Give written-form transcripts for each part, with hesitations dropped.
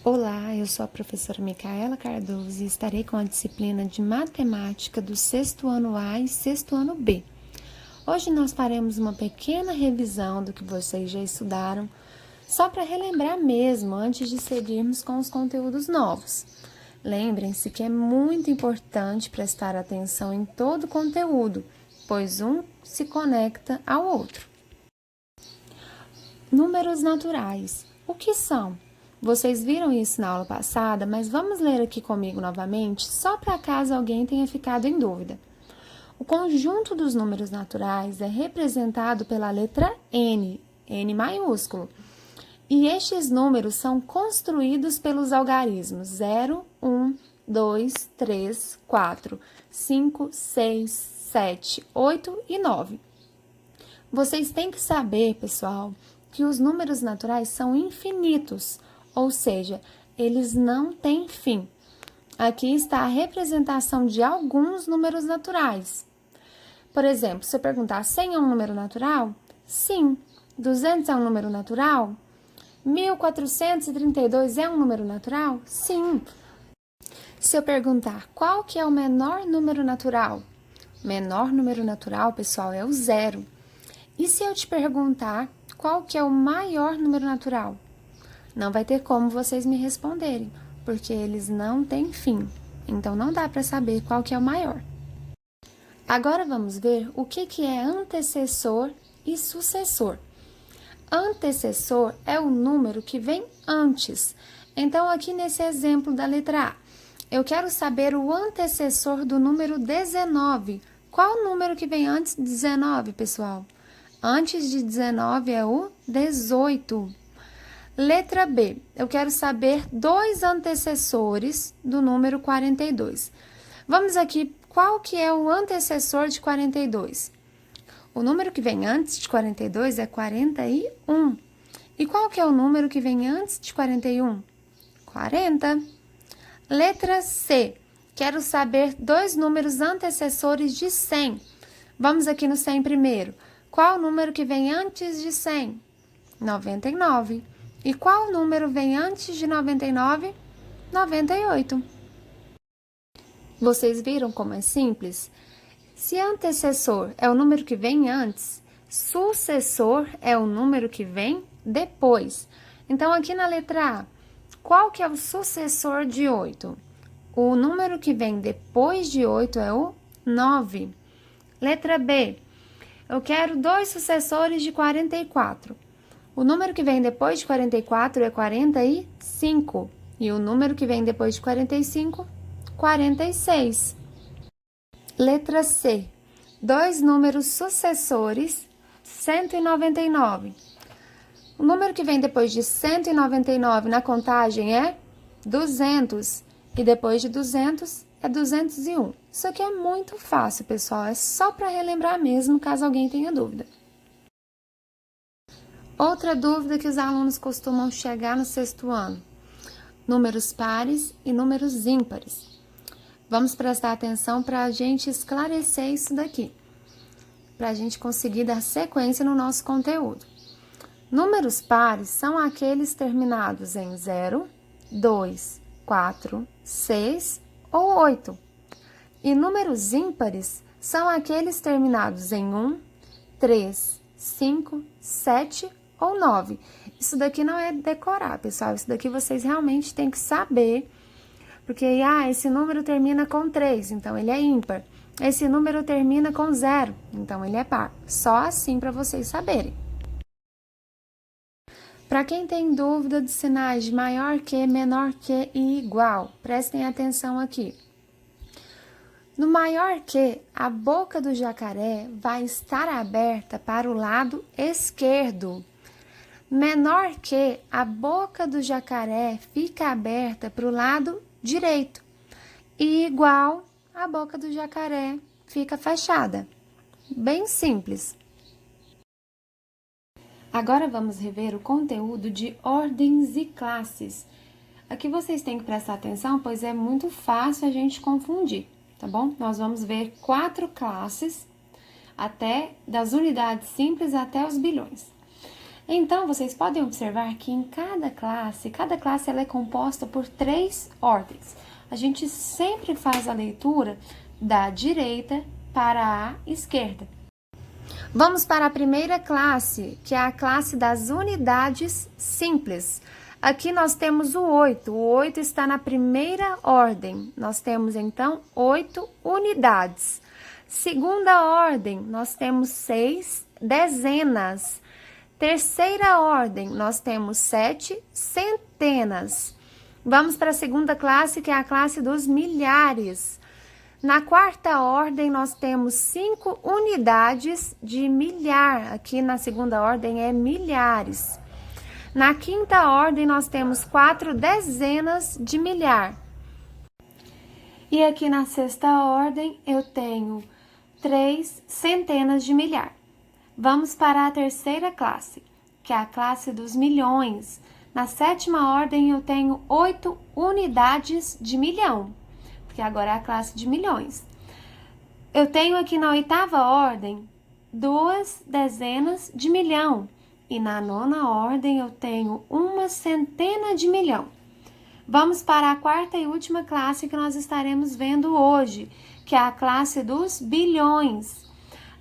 Olá, eu sou a professora Micaela Cardoso e estarei com a disciplina de Matemática do sexto ano A e sexto ano B. Hoje nós faremos uma pequena revisão do que vocês já estudaram, só para relembrar mesmo antes de seguirmos com os conteúdos novos. Lembrem-se que é muito importante prestar atenção em todo o conteúdo, pois um se conecta ao outro. Números naturais. O que são? Vocês viram isso na aula passada, mas vamos ler aqui comigo novamente, só para caso alguém tenha ficado em dúvida. O conjunto dos números naturais é representado pela letra N, N maiúsculo. E estes números são construídos pelos algarismos 0, 1, 2, 3, 4, 5, 6, 7, 8 e 9. Vocês têm que saber, pessoal, que os números naturais são infinitos, ou seja, eles não têm fim. Aqui está a representação de alguns números naturais. Por exemplo, se eu perguntar 100 é um número natural? Sim. 200 é um número natural? 1432 é um número natural? Sim. Se eu perguntar qual que é o menor número natural? O menor número natural, pessoal, é o zero. E se eu te perguntar qual que é o maior número natural? Não vai ter como vocês me responderem, porque eles não têm fim. Então, não dá para saber qual que é o maior. Agora, vamos ver o que é antecessor e sucessor. Antecessor é o número que vem antes. Então, aqui nesse exemplo da letra A, eu quero saber o antecessor do número 19. Qual o número que vem antes de 19, pessoal? Antes de 19 é o 18. Letra B, eu quero saber dois antecessores do número 42. Vamos aqui, qual que é o antecessor de 42? O número que vem antes de 42 é 41. E qual que é o número que vem antes de 41? 40. Letra C, quero saber dois números antecessores de 100. Vamos aqui no 100 primeiro. Qual o número que vem antes de 100? 99. E qual número vem antes de 99? 98. Vocês viram como é simples? Se antecessor é o número que vem antes, sucessor é o número que vem depois. Então, aqui na letra A, qual que é o sucessor de 8? O número que vem depois de 8 é o 9. Letra B, eu quero dois sucessores de 44. O número que vem depois de 44 é 45. E o número que vem depois de 45, 46. Letra C. Dois números sucessores, 199. O número que vem depois de 199 na contagem é 200. E depois de 200 é 201. Isso aqui é muito fácil, pessoal. É só para relembrar mesmo, caso alguém tenha dúvida. Outra dúvida que os alunos costumam chegar no sexto ano: números pares e números ímpares. Vamos prestar atenção para a gente esclarecer isso daqui, para a gente conseguir dar sequência no nosso conteúdo. Números pares são aqueles terminados em 0, 2, 4, 6 ou 8. E números ímpares são aqueles terminados em 1, 3, 5, 7 ou 9. Isso daqui não é decorar, pessoal. Isso daqui vocês realmente têm que saber. Porque, esse número termina com 3, então ele é ímpar. Esse número termina com 0, então ele é par. Só assim para vocês saberem. Para quem tem dúvida dos sinais de maior que, menor que e igual, prestem atenção aqui. No maior que, a boca do jacaré vai estar aberta para o lado esquerdo. Menor que, a boca do jacaré fica aberta para o lado direito. E igual, a boca do jacaré fica fechada. Bem simples. Agora vamos rever o conteúdo de ordens e classes. Aqui vocês têm que prestar atenção, pois é muito fácil a gente confundir, tá bom? Nós vamos ver 4 classes, das unidades simples até os bilhões. Então, vocês podem observar que em cada classe ela é composta por 3 ordens. A gente sempre faz a leitura da direita para a esquerda. Vamos para a primeira classe, que é a classe das unidades simples. Aqui nós temos o 8. O 8 está na primeira ordem. Nós temos, então, 8 unidades. Segunda ordem, nós temos 6 dezenas. Terceira ordem, nós temos 7 centenas. Vamos para a segunda classe, que é a classe dos milhares. Na quarta ordem, nós temos 5 unidades de milhar. Aqui na segunda ordem é milhares. Na quinta ordem, nós temos 4 dezenas de milhar. E aqui na sexta ordem, eu tenho 3 centenas de milhar. Vamos para a terceira classe, que é a classe dos milhões. Na sétima ordem, eu tenho 8 unidades de milhão, porque agora é a classe de milhões. Eu tenho aqui na oitava ordem 2 dezenas de milhão. E na nona ordem, eu tenho 1 centena de milhão. Vamos para a quarta e última classe que nós estaremos vendo hoje, que é a classe dos bilhões.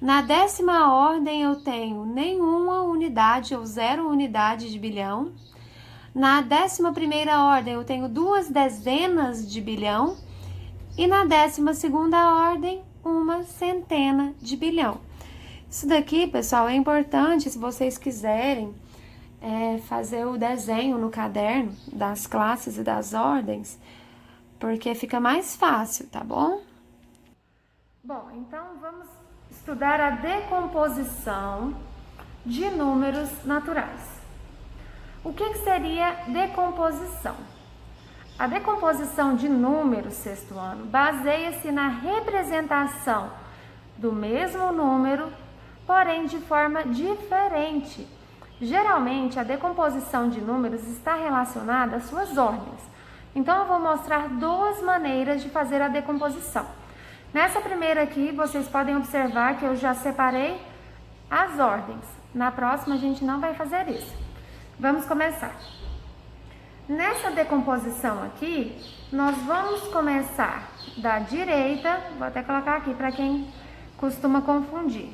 Na 10ª ordem, eu tenho nenhuma unidade ou 0 unidade de bilhão. Na 11ª ordem, eu tenho 2 dezenas de bilhão. E na 12ª ordem, 1 centena de bilhão. Isso daqui, pessoal, é importante se vocês quiserem fazer o desenho no caderno das classes e das ordens, porque fica mais fácil, tá bom? Bom, então vamos estudar a decomposição de números naturais. O que seria decomposição? A decomposição de números, sexto ano, baseia-se na representação do mesmo número, porém de forma diferente. Geralmente, a decomposição de números está relacionada às suas ordens. Então, eu vou mostrar 2 maneiras de fazer a decomposição. Nessa primeira aqui, vocês podem observar que eu já separei as ordens. Na próxima, a gente não vai fazer isso. Vamos começar. Nessa decomposição aqui, nós vamos começar da direita, vou até colocar aqui para quem costuma confundir.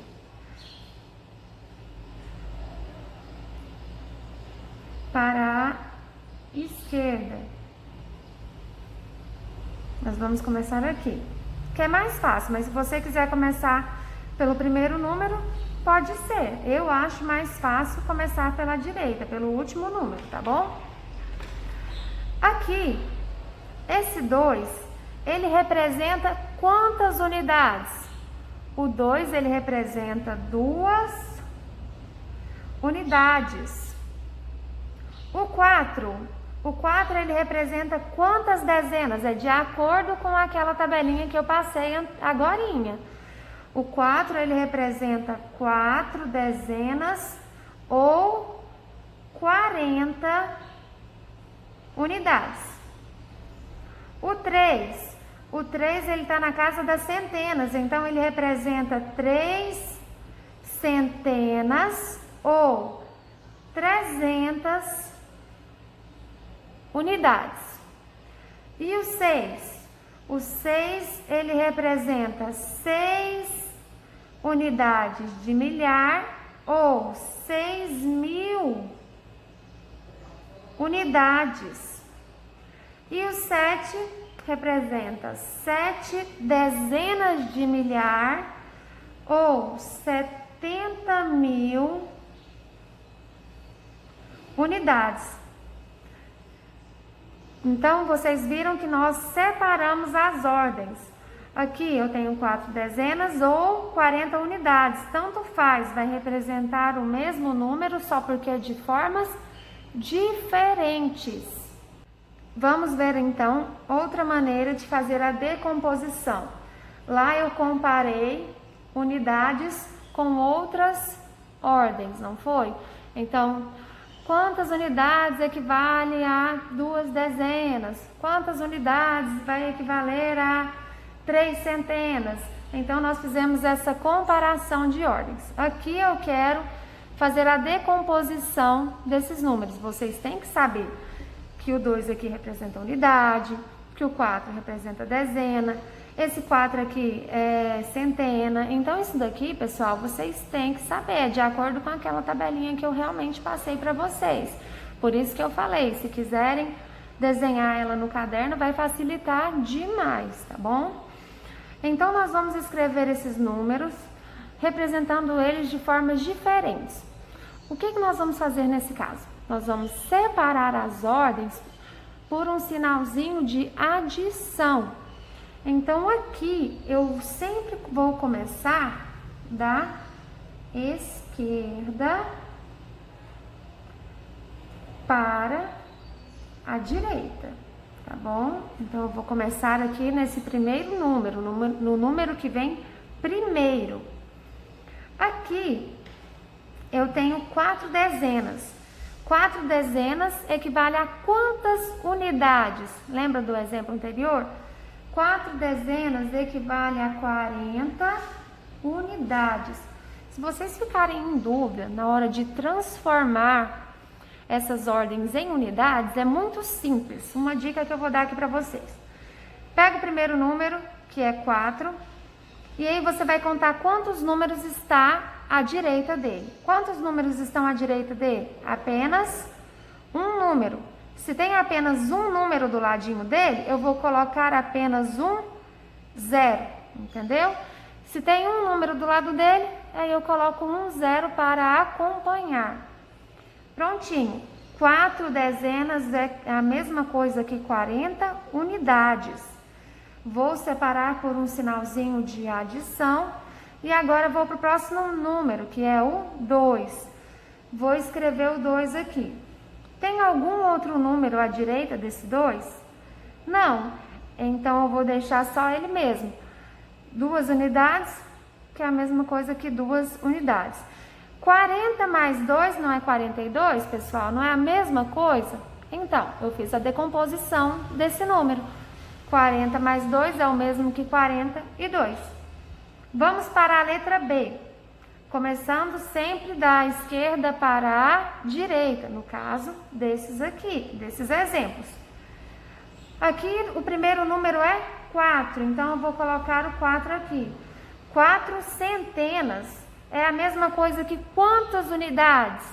Para a esquerda. Nós vamos começar aqui, que é mais fácil, mas se você quiser começar pelo primeiro número, pode ser. Eu acho mais fácil começar pela direita, pelo último número, tá bom? Aqui, esse 2, ele representa quantas unidades? O 2, ele representa 2 unidades. O 4 ele representa quantas dezenas? É de acordo com aquela tabelinha que eu passei agorinha. O 4 ele representa 4 dezenas ou 40 unidades. O 3 ele está na casa das centenas, então ele representa 3 centenas ou 300 unidades. E o 6? O 6 ele representa 6 unidades de milhar ou 6.000 unidades. E o 7 representa 7 dezenas de milhar ou 70.000 unidades. Então, vocês viram que nós separamos as ordens. Aqui eu tenho 4 dezenas ou 40 unidades. Tanto faz, vai representar o mesmo número, só porque é de formas diferentes. Vamos ver então outra maneira de fazer a decomposição. Lá eu comparei unidades com outras ordens, não foi? Então, quantas unidades equivale a 2 dezenas? Quantas unidades vai equivaler a 3 centenas? Então, nós fizemos essa comparação de ordens. Aqui eu quero fazer a decomposição desses números. Vocês têm que saber que o 2 aqui representa unidade, que o 4 representa dezena, esse 4 aqui é centena. Então, isso daqui, pessoal, vocês têm que saber, de acordo com aquela tabelinha que eu realmente passei para vocês. Por isso que eu falei, se quiserem desenhar ela no caderno, vai facilitar demais, tá bom? Então, nós vamos escrever esses números, representando eles de formas diferentes. O que nós vamos fazer nesse caso? Nós vamos separar as ordens por um sinalzinho de adição. Então, aqui, eu sempre vou começar da esquerda para a direita, tá bom? Então, eu vou começar aqui nesse primeiro número, no número que vem primeiro. Aqui, eu tenho 4 dezenas. 4 dezenas equivale a quantas unidades? Lembra do exemplo anterior? 4 dezenas equivale a 40 unidades. Se vocês ficarem em dúvida na hora de transformar essas ordens em unidades, é muito simples. Uma dica que eu vou dar aqui para vocês. Pega o primeiro número, que é 4, e aí você vai contar quantos números está à direita dele. Quantos números estão à direita dele? Apenas um número. Se tem apenas um número do ladinho dele, eu vou colocar apenas um 0, entendeu? Se tem um número do lado dele, aí eu coloco um 0 para acompanhar. Prontinho. 4 dezenas é a mesma coisa que 40 unidades. Vou separar por um sinalzinho de adição. E agora vou para o próximo número, que é o 2. Vou escrever o 2 aqui. Tem algum outro número à direita desse 2? Não. Então, eu vou deixar só ele mesmo. 2 unidades, que é a mesma coisa que 2 unidades. 40 mais 2 não é 42, pessoal? Não é a mesma coisa? Então, eu fiz a decomposição desse número. 40 mais 2 é o mesmo que 42. Vamos para a letra B. Começando sempre da esquerda para a direita, no caso desses aqui, desses exemplos. Aqui o primeiro número é 4, então eu vou colocar o 4 aqui. 4 centenas é a mesma coisa que quantas unidades?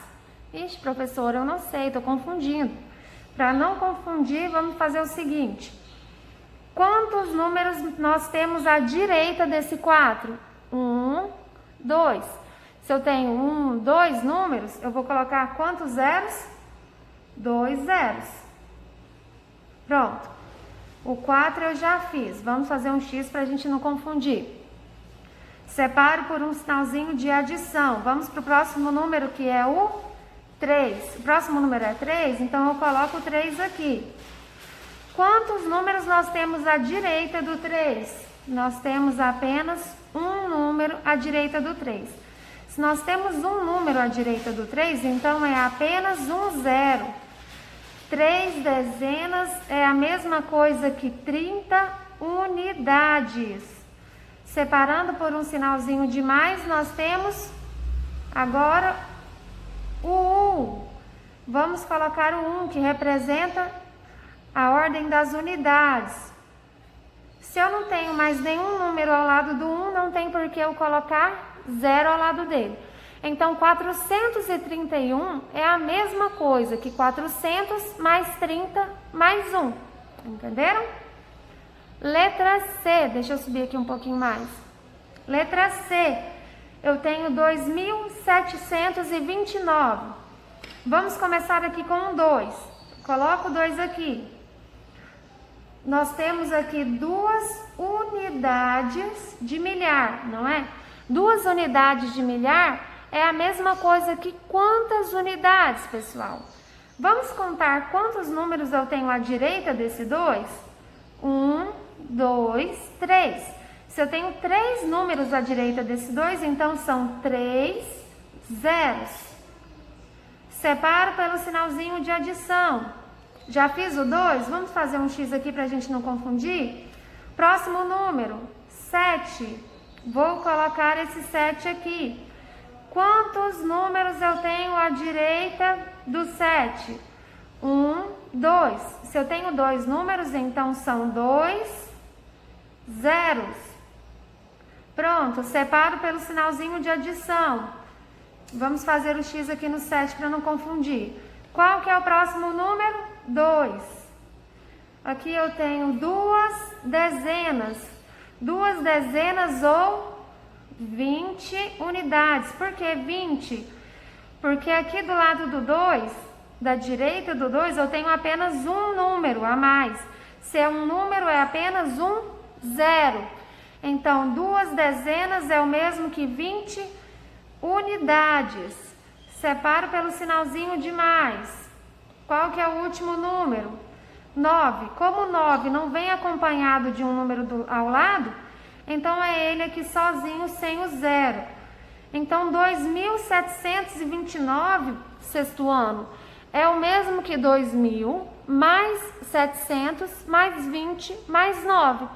Ixi, professora, eu não sei, estou confundindo. Para não confundir, vamos fazer o seguinte. Quantos números nós temos à direita desse 4? 1, 2. Se eu tenho 2 números, eu vou colocar quantos zeros? 2 zeros. Pronto. O 4 eu já fiz. Vamos fazer um X para a gente não confundir. Separo por um sinalzinho de adição. Vamos para o próximo número, que é o 3. O próximo número é 3, então eu coloco o 3 aqui. Quantos números nós temos à direita do 3? Nós temos apenas um número à direita do 3. Se nós temos um número à direita do 3, então é apenas um 0. 3 dezenas é a mesma coisa que 30 unidades. Separando por um sinalzinho de mais, nós temos agora o 1. Vamos colocar o 1, que representa a ordem das unidades. Se eu não tenho mais nenhum número ao lado do 1, não tem por que eu colocar 0 ao lado dele. Então, 431 é a mesma coisa que 400 mais 30 mais 1. Entenderam? Letra C, deixa eu subir aqui um pouquinho mais. Letra C, eu tenho 2.729. Vamos começar aqui com um 2. Coloco o 2 aqui. Nós temos aqui 2 unidades de milhar, não é? 2 unidades de milhar é a mesma coisa que quantas unidades, pessoal? Vamos contar quantos números eu tenho à direita desse 2? 1, 2, 3. Se eu tenho 3 números à direita desse 2, então são 3 zeros. Separo pelo sinalzinho de adição. Já fiz o 2? Vamos fazer um X aqui para a gente não confundir? Próximo número, 7. Vou colocar esse 7 aqui. Quantos números eu tenho à direita do 7? 1, 2. Se eu tenho 2 números, então são 2 zeros. Pronto, separo pelo sinalzinho de adição. Vamos fazer o X aqui no 7 para não confundir. Qual que é o próximo número? 2. Aqui eu tenho 2 dezenas. 2 dezenas ou 20 unidades. Por que 20? Porque aqui do lado do 2, da direita do 2, eu tenho apenas um número a mais. Se é um número, é apenas um zero. Então, 2 dezenas é o mesmo que 20 unidades. Separo pelo sinalzinho de mais. Qual que é o último número? 9. Como 9 não vem acompanhado de um número ao lado, então é ele aqui sozinho, sem o zero. Então, 2.729, sexto ano, é o mesmo que 2.000 mais 700 mais 20 mais 9.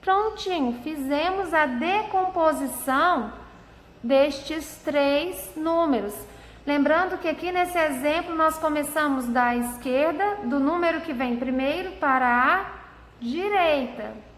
Prontinho, fizemos a decomposição destes 3 números. Lembrando que aqui nesse exemplo nós começamos da esquerda, do número que vem primeiro, para a direita.